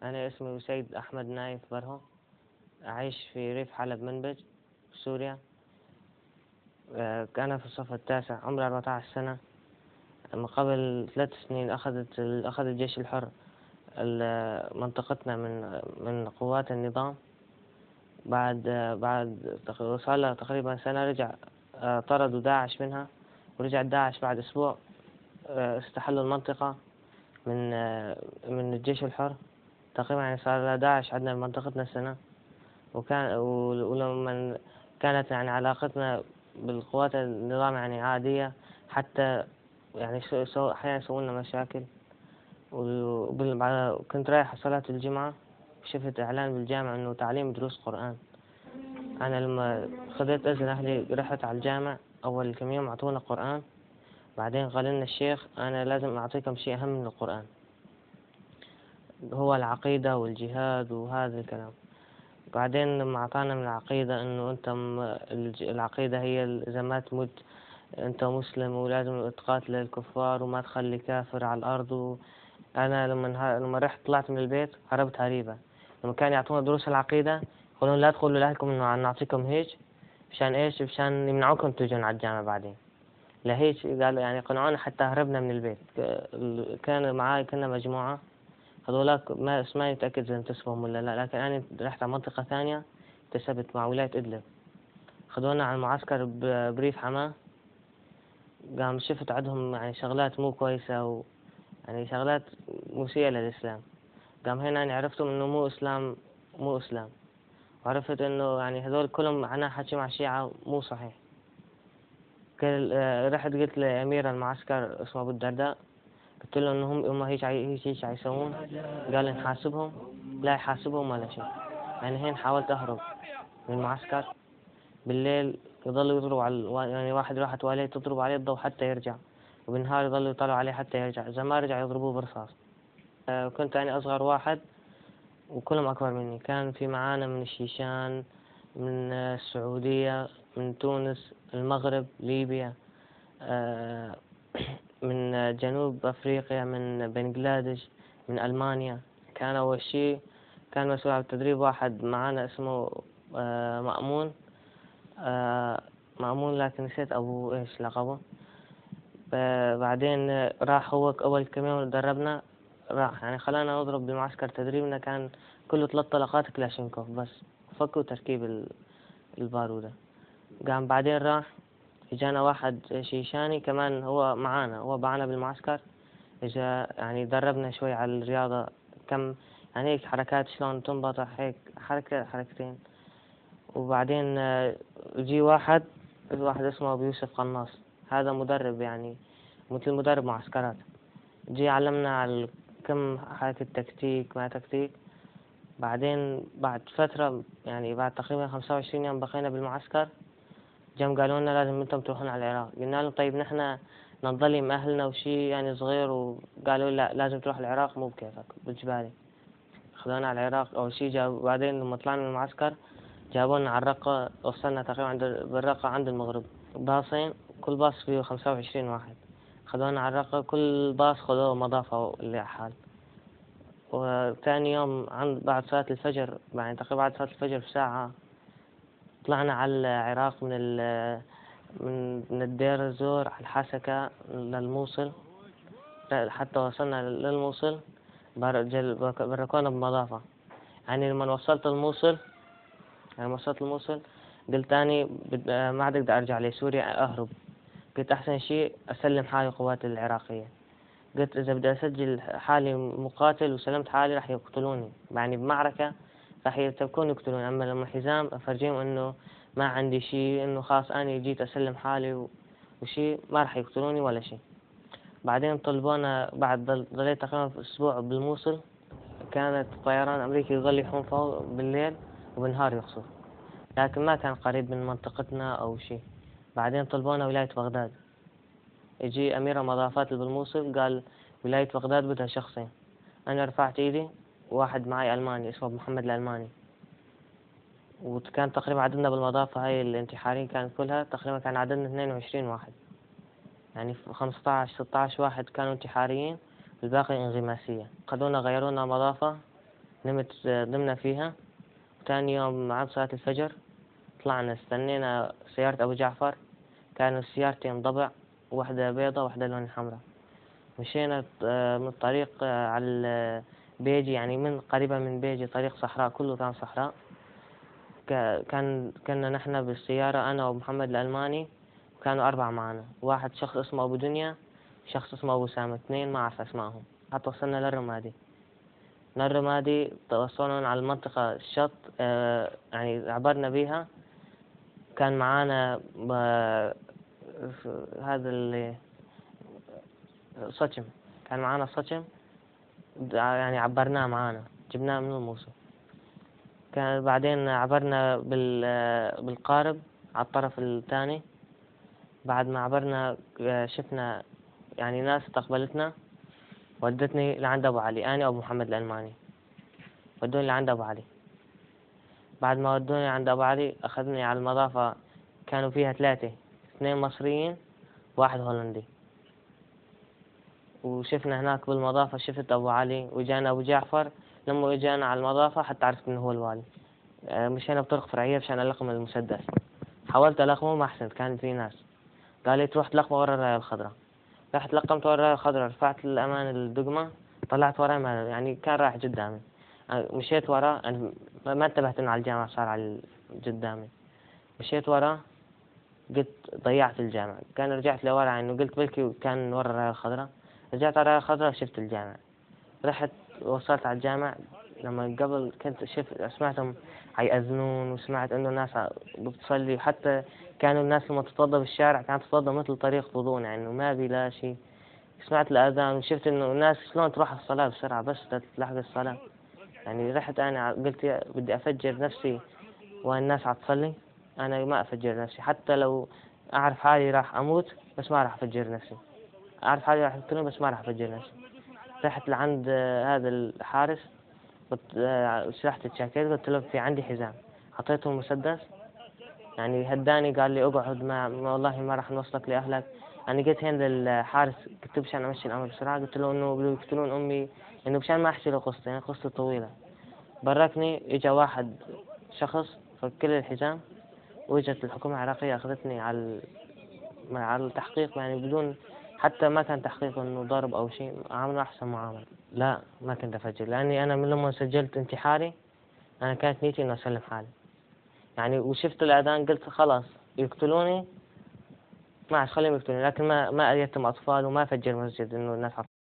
أنا اسمي سيد أحمد نايف برهو، أعيش في ريف حلب منبج في سوريا. أنا في الصف التاسع، عمري 14 سنة. من قبل 3 سنين أخذ الجيش الحر منطقتنا من قوات النظام. بعد صار له تقريبا سنة رجع، طردوا داعش منها، ورجع داعش بعد أسبوع. استحلوا المنطقة من الجيش الحر. تقريبا يعني صار له داعش عندنا بمنطقتنا سنة. ولما كانت يعني علاقتنا بالقوات النظام يعني عادية، حتى يعني أحيانا يسوون لنا مشاكل. كنت رايح صلاة الجمعة، شفت إعلان بالجامع إنه تعليم دروس قرآن. أنا لما خذيت إذن أهلي رحت على الجامع. أول كم يوم أعطونا قرآن، بعدين قال لنا الشيخ أنا لازم أعطيكم شيء أهم من القرآن، هو العقيدة والجهاد وهذا الكلام. بعدين لما أعطانا من العقيدة إنه العقيدة هي إذا ما تموت أنت مسلم، ولازم تقاتل الكفار وما تخلي كافر على الأرض. أنا لما رحت طلعت من البيت هربت هريبة. لما كانوا يعطونا دروس العقيدة يقولون لا تقولوا لأهلكم إنه نعطيكم هيك. مشان إيش؟ مشان يمنعوكم تجون على الجامعة بعدين. لهيك قالوا يعني قنعونا حتى هربنا من البيت. كان معاي كنا مجموعة، هذولاك ما اسماني متأكد إذا انتسبهم ولا لا، لكن أنا رحت على منطقة ثانية انتسبت مع ولاية إدلب. خذونا على المعسكر بريف حماة. قام شفت عندهم يعني شغلات مو كويسة، يعني شغلات مسيئة للإسلام. قام هنا أنا عرفتم إنه مو إسلام. وعرفت إنه يعني هذول كلهم معناه حكي مع الشيعة مو صحيح. رحت قلت لأمير المعسكر اسمه أبو الدرداء، قلت له إنهم هم هيك يسوون. قال لي نحاسبهم. لا يحاسبهم ولا شيء. يعني هين حاولت أهرب من المعسكر. بالليل يضلوا يضربوا يعني واحد راحت واليه تضرب عليه الضوء حتى يرجع، وبالنهار يضلوا يطلعوا عليه حتى يرجع، إذا ما رجع يضربوه برصاص. كنت أنا أصغر واحد وكلهم أكبر مني. كان في معانا من الشيشان، من السعودية، من تونس، المغرب، ليبيا، من جنوب أفريقيا، من بنغلاديش، من ألمانيا. كان أول شيء كان مسؤول عن التدريب واحد معانا اسمه مأمون. مأمون لكن نسيت أبو إيش لقبه. بعدين راح هو أول كم يوم دربنا، راح يعني خلانا نضرب بمعسكر تدريبنا. كان كله 3 طلقات كلاشينكوف بس، فكوا تركيب البارودة. قام بعدين راح إجانا واحد شيشاني كمان هو معانا، هو معانا بالمعسكر. إجا يعني دربنا شوي على الرياضة، كم يعني هيك حركات شلون تنبطح، هيك حركة حركتين. وبعدين يجي واحد اسمه أبو يوسف قناص، هذا مدرب يعني مثل مدرب معسكرات. جي علمنا على كم حركة تكتيك ما تكتيك. بعدين بعد فترة يعني بعد تقريبا 25 يوم بقينا بالمعسكر، جم قالوا لنا لازم انتم تروحون على العراق. قلنا لهم طيب نحن نضلي مأهلنا وشي يعني صغير، وقالوا لا لازم تروح العراق مو بكيفك بالجبالي. خذونا على العراق أول شي. بعدين لما طلعنا من المعسكر جابونا على الرقة، وصلنا تقريبا بالرقة عند المغرب باصين، كل باص فيه 25 واحد. خذونا على الرقة، كل باص خذوه مضافة اللي على حال. وثاني يوم بعد صلاة الفجر، يعني تقريبا بعد صلاة الفجر بساعة طلعنا على العراق من الدير الزور على الحسكة للموصل. حتى وصلنا للموصل بركونا بمضافة. يعني لما وصلت الموصل قلت أني ما عاد أقدر أرجع لسوريا أهرب. قلت أحسن شيء أسلم حالي القوات العراقية. قلت إذا بدي أسجل حالي مقاتل وسلمت حالي راح يقتلوني، يعني بمعركة راح يتركوني يقتلوني. أما لما حزام أفرجيهم إنه ما عندي شيء، إنه خلاص أنا جيت أسلم حالي وشي، ما راح يقتلوني ولا شيء. بعدين طلبونا بعد ضليت تقريبا أسبوع بالموصل. كانت طيران أمريكي يظل يحوم فوق بالليل وبالنهار يقصف، لكن ما كان قريب من منطقتنا أو شيء. بعدين طلبونا ولاية بغداد. يجي أمير المضافات اللي بالموصل قال ولاية بغداد بدها شخصين. أنا رفعت إيدي، واحد معي ألماني اسمه محمد الألماني. وكان تقريبا عددنا بالمضافة هاي الانتحاريين كان كلها تقريبا كان عددنا 22 واحد، يعني 15 16 واحد كانوا انتحاريين والباقي انغماسية. خذونا غيرونا مضافة نمت نمنا فيها. تاني يوم بعد صلاة الفجر طلعنا استنينا سيارة أبو جعفر، كانوا السيارتين ضبع، واحدة بيضة واحدة لون حمراء. مشينا من الطريق على بيجي، يعني من قريبة من بيجي طريق صحراء، كله كان صحراء. كنا نحن بالسيارة أنا ومحمد الألماني، وكانوا 4 معنا، واحد شخص اسمه أبو دنيا، شخص اسمه أبو سامة، 2 ما أعرف أسمائهم. حتى وصلنا للرمادي. من الرمادي توصلنا على المنطقة الشط، يعني عبرنا بيها. كان معانا هذا اللي صجم، كان معانا صجم، يعني عبرناه معانا، جبناه من الموصل. كان بعدين عبرنا بالقارب على الطرف الثاني. بعد ما عبرنا شفنا يعني ناس استقبلتنا، ودتني لعند أبو علي، أنا وأبو محمد الألماني، ودوني لعند أبو علي. بعد ما ودوني عند أبو علي أخذني على المضافة، كانوا فيها 3، 2 مصريين، واحد هولندي. وشفنا هناك بالمضافة، شفت أبو علي وجانا أبو جعفر. لما اجانا على المضافة حتى عرفت إنه هو الوالي. مشينا بطرق فرعية مشان ألقم المسدس. حاولت ألقمه ما أحسنت، كان في ناس. قال لي تروح تلقمه ورا الراية الخضراء. رحت لقمت ورا الراية الخضراء، رفعت للأمان الدقمة، طلعت وراه، يعني كان رايح قدامي. مشيت وراه، ما انتبهت إنه على الجامعة، صار على قدامي. مشيت وراه، قلت ضيعت الجامع. كان رجعت لورا، يعني قلت بلكي كان ورا الراية الخضراء. رجعت على الراية الخضراء، شفت الجامع. رحت وصلت على الجامع. لما قبل كنت سمعتهم يأذنون، وسمعت إنه الناس بتصلي، حتى كانوا الناس لما تتوضأ بالشارع كانت تتوضأ مثل طريق وضوء، يعني إنه ما بلا شيء. سمعت الأذان وشفت إنه الناس شلون تروح الصلاة بسرعة بس تلحق الصلاة. يعني رحت أنا قلت بدي أفجر نفسي والناس عتصلي. أنا ما أفجر نفسي، حتى لو أعرف حالي راح أموت بس ما راح أفجر نفسي. أعرف حالي راح يقتلوني بس ما راح أفجر نفسي. رحت لعند هذا الحارس، شرحت الجاكيت، قلت له في عندي حزام، أعطيته المسدس. يعني هداني، قال لي اقعد، والله ما راح نوصلك لأهلك. أنا قلت هين للحارس، قلت له مشان أمشي الأمر بسرعة، قلت له إنه بدو يقتلون أمي، إنه مشان ما أحكي له قصتي، يعني قصتي طويلة. بركني، إجا واحد شخص فك لي الحزام، وإجت الحكومة العراقية أخذتني على التحقيق، يعني بدون، حتى ما كان تحقيق إنه ضرب أو شيء، عاملوا أحسن معاملة. لا ما كنت أفجر، لأني أنا من لما سجلت انتحاري أنا كانت نيتي إنه أسلم حالي. يعني وشفت الأذان قلت خلاص يقتلوني، ما عاد خليهم يقتلوني، لكن ما أيتم أطفال وما أفجر مسجد إنه الناس